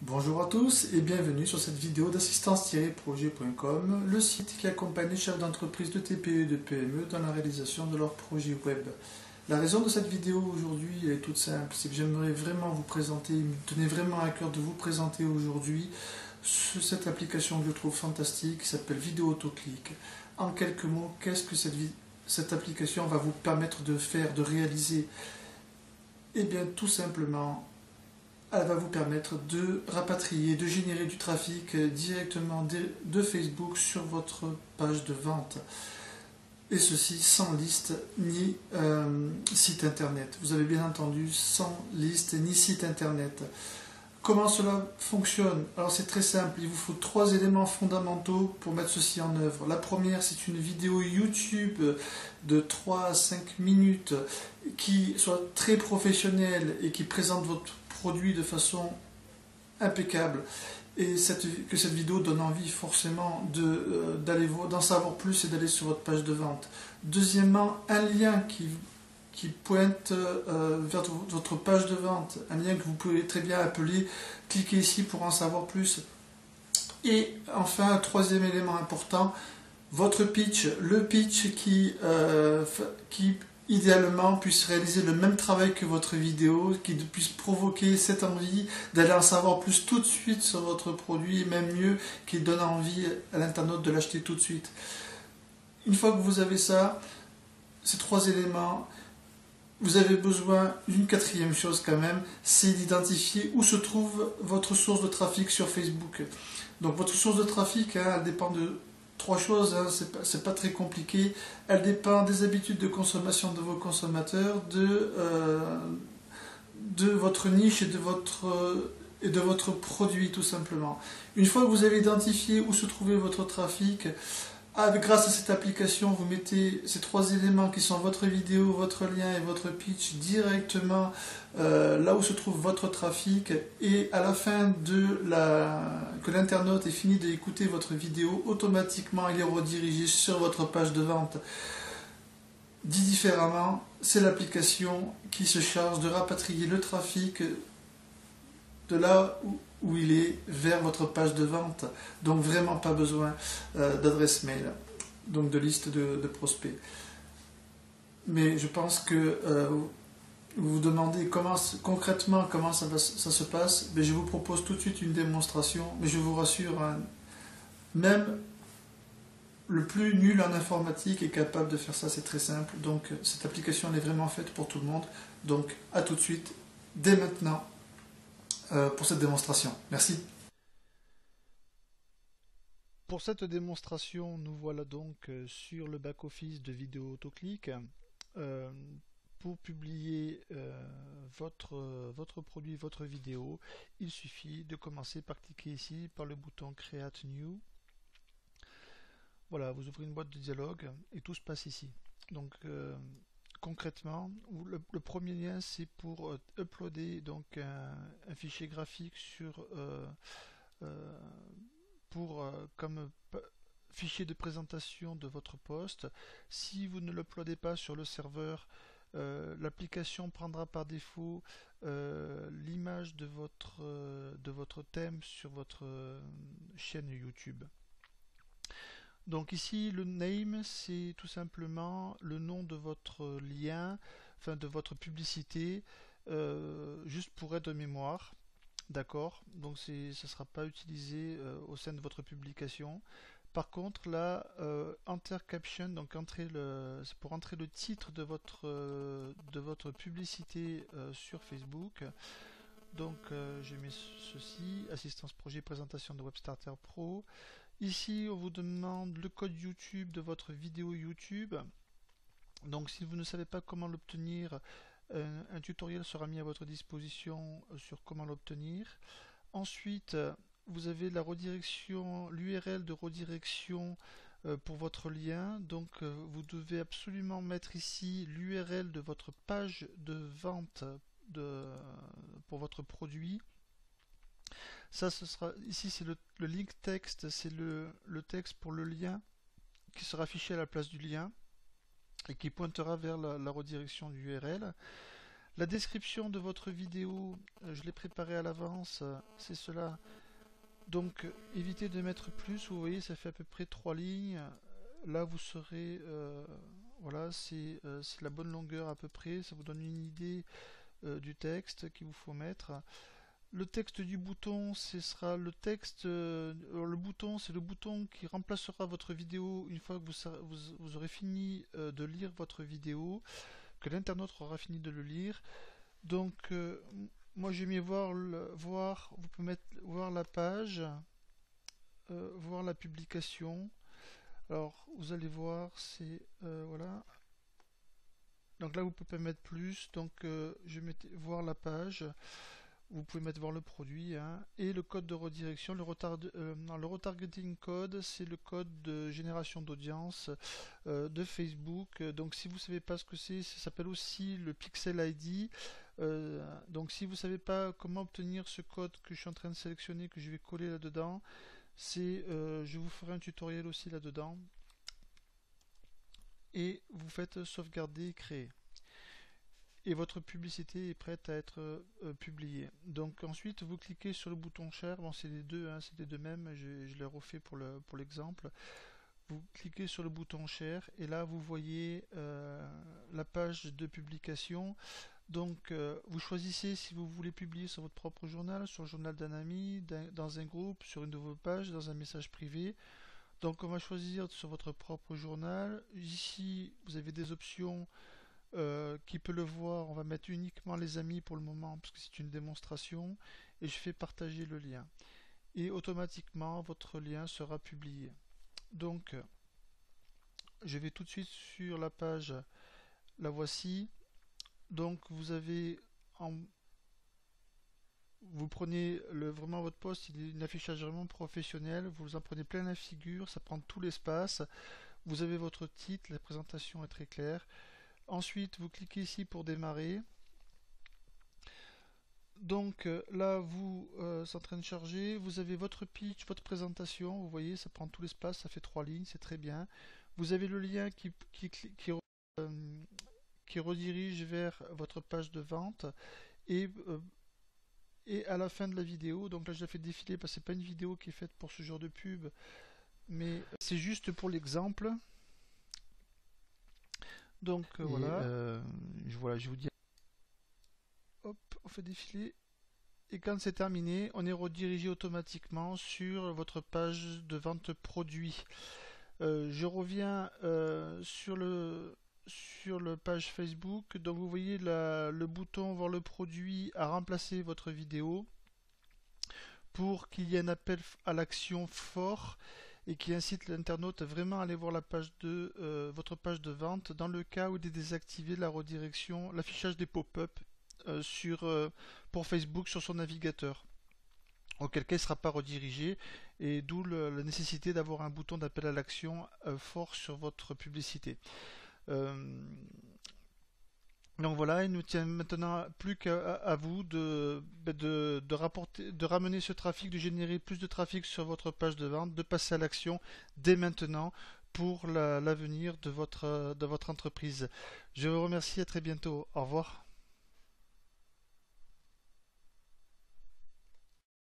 Bonjour à tous et bienvenue sur cette vidéo d'assistance-projet.com, le site qui accompagne les chefs d'entreprise de TPE et de PME dans la réalisation de leurs projets web. La raison de cette vidéo aujourd'hui est toute simple, c'est que j'aimerais vraiment vous présenter, il me tenait vraiment à cœur de vous présenter aujourd'hui cette application que je trouve fantastique qui s'appelle Vidéo Autoclick. En quelques mots, qu'est-ce que cette application va vous permettre de faire, de réaliser? Eh bien tout simplement, elle va vous permettre de rapatrier, de générer du trafic directement de Facebook sur votre page de vente. Et ceci sans liste ni site internet. Vous avez bien entendu, sans liste ni site internet. Comment cela fonctionne? Alors c'est très simple, il vous faut trois éléments fondamentaux pour mettre ceci en œuvre. La première, c'est une vidéo YouTube de 3 à 5 minutes qui soit très professionnelle et qui présente votre produit de façon impeccable. Et que cette vidéo donne envie forcément d'en savoir plus et d'aller sur votre page de vente. Deuxièmement, un lien qui pointe vers votre page de vente, un lien que vous pouvez très bien appeler, cliquez ici pour en savoir plus. Et enfin, un troisième élément important, votre pitch, le pitch qui idéalement puisse réaliser le même travail que votre vidéo, qui puisse provoquer cette envie d'aller en savoir plus tout de suite sur votre produit, et même mieux, qui donne envie à l'internaute de l'acheter tout de suite. Une fois que vous avez ça, ces trois éléments, vous avez besoin d'une quatrième chose quand même, c'est d'identifier où se trouve votre source de trafic sur Facebook. Donc votre source de trafic, elle dépend de trois choses, c'est pas très compliqué. Elle dépend des habitudes de consommation de vos consommateurs, de votre niche et de votre produit tout simplement. Une fois que vous avez identifié où se trouvait votre trafic, grâce à cette application, vous mettez ces trois éléments qui sont votre vidéo, votre lien et votre pitch directement là où se trouve votre trafic, et à la fin que l'internaute ait fini d'écouter votre vidéo, automatiquement il est redirigé sur votre page de vente. Dit différemment, c'est l'application qui se charge de rapatrier le trafic de là où il est vers votre page de vente. Donc vraiment pas besoin d'adresse mail, donc de liste de prospects. Mais je pense que vous vous demandez concrètement comment ça se passe. Mais je vous propose tout de suite une démonstration. Mais je vous rassure, hein, même le plus nul en informatique est capable de faire ça, c'est très simple. Donc cette application elle est vraiment faite pour tout le monde. Donc à tout de suite, dès maintenant, pour cette démonstration. Merci. Pour cette démonstration, nous voilà donc sur le back-office de Vidéo Autoclick. Euh, pour publier votre produit, votre vidéo, il suffit de commencer par cliquer ici par le bouton Create New. Voilà, vous ouvrez une boîte de dialogue et tout se passe ici. Donc concrètement, le premier lien c'est pour uploader donc un fichier graphique comme fichier de présentation de votre poste. Si vous ne l'uploadez pas sur le serveur, l'application prendra par défaut l'image de votre thème sur votre chaîne YouTube. Donc ici le name c'est tout simplement le nom de votre lien, enfin de votre publicité, juste pour être de mémoire. D'accord, donc ça ne sera pas utilisé au sein de votre publication. Par contre, là, Enter Caption, donc c'est pour entrer le titre de votre publicité sur Facebook. Donc, j'ai mis ceci, assistance projet, présentation de WebStarter Pro. Ici, on vous demande le code YouTube de votre vidéo YouTube. Donc, si vous ne savez pas comment l'obtenir, un tutoriel sera mis à votre disposition sur comment l'obtenir. Ensuite, vous avez la redirection, l'URL de redirection pour votre lien. Donc, vous devez absolument mettre ici l'URL de votre page de vente pour votre produit. Ça, ce sera ici, c'est le link texte, c'est le texte pour le lien qui sera affiché à la place du lien et qui pointera vers la redirection du URL. La description de votre vidéo, je l'ai préparée à l'avance, c'est cela. Donc évitez de mettre plus, vous voyez ça fait à peu près 3 lignes. Là vous serez, voilà, c'est la bonne longueur à peu près, ça vous donne une idée du texte qu'il vous faut mettre. Le texte du bouton, ce sera le texte. Le bouton, c'est le bouton qui remplacera votre vidéo une fois que vous aurez fini de lire votre vidéo, que l'internaute aura fini de le lire. Donc, moi j'ai mis voir, vous pouvez mettre voir la page, voir la publication. Alors, vous allez voir, c'est voilà. Donc là, vous pouvez mettre plus. Donc, je mets voir la page. Vous pouvez mettre voir le produit, hein, et le code de redirection. Le retargeting code, c'est le code de génération d'audience de Facebook. Donc si vous ne savez pas ce que c'est, ça s'appelle aussi le Pixel ID. Donc si vous ne savez pas comment obtenir ce code que je suis en train de sélectionner, que je vais coller là-dedans, je vous ferai un tutoriel aussi là-dedans. Et vous faites sauvegarder et créer. Et votre publicité est prête à être publiée. Donc ensuite vous cliquez sur le bouton share, bon c'est les deux, hein, c'est les deux mêmes, je l'ai refait pour l'exemple. Vous cliquez sur le bouton share et là vous voyez la page de publication. Donc vous choisissez si vous voulez publier sur votre propre journal, sur le journal d'un ami, dans un groupe, sur une de vos pages, dans un message privé. Donc on va choisir sur votre propre journal. Ici vous avez des options. Qui peut le voir, on va mettre uniquement les amis pour le moment parce que c'est une démonstration, et je fais partager le lien et automatiquement votre lien sera publié. Donc je vais tout de suite sur la page, la voici. Donc vous avez vous prenez vraiment votre poste, il est un affichage vraiment professionnel, vous en prenez plein la figure, ça prend tout l'espace, vous avez votre titre, la présentation est très claire. Ensuite, vous cliquez ici pour démarrer. Donc là, c'est en train de charger. Vous avez votre pitch, votre présentation. Vous voyez, ça prend tout l'espace, ça fait 3 lignes, c'est très bien. Vous avez le lien qui redirige vers votre page de vente. Et à la fin de la vidéo, donc là je la fais défiler parce que c'est pas une vidéo qui est faite pour ce genre de pub, mais c'est juste pour l'exemple. Donc voilà, je vous dis, hop, on fait défiler, et quand c'est terminé, on est redirigé automatiquement sur votre page de vente produit. Je reviens sur le page Facebook, donc vous voyez le bouton voir le produit a remplacé votre vidéo pour qu'il y ait un appel à l'action fort et qui incite l'internaute à vraiment aller voir la page votre page de vente dans le cas où il est désactivé la redirection, l'affichage des pop-up pour Facebook sur son navigateur. Auquel cas il ne sera pas redirigé, et d'où la nécessité d'avoir un bouton d'appel à l'action fort sur votre publicité. Donc voilà, il ne nous tient maintenant plus qu'à vous de ramener ce trafic, de générer plus de trafic sur votre page de vente, de passer à l'action dès maintenant pour l'avenir de votre entreprise. Je vous remercie, à très bientôt. Au revoir.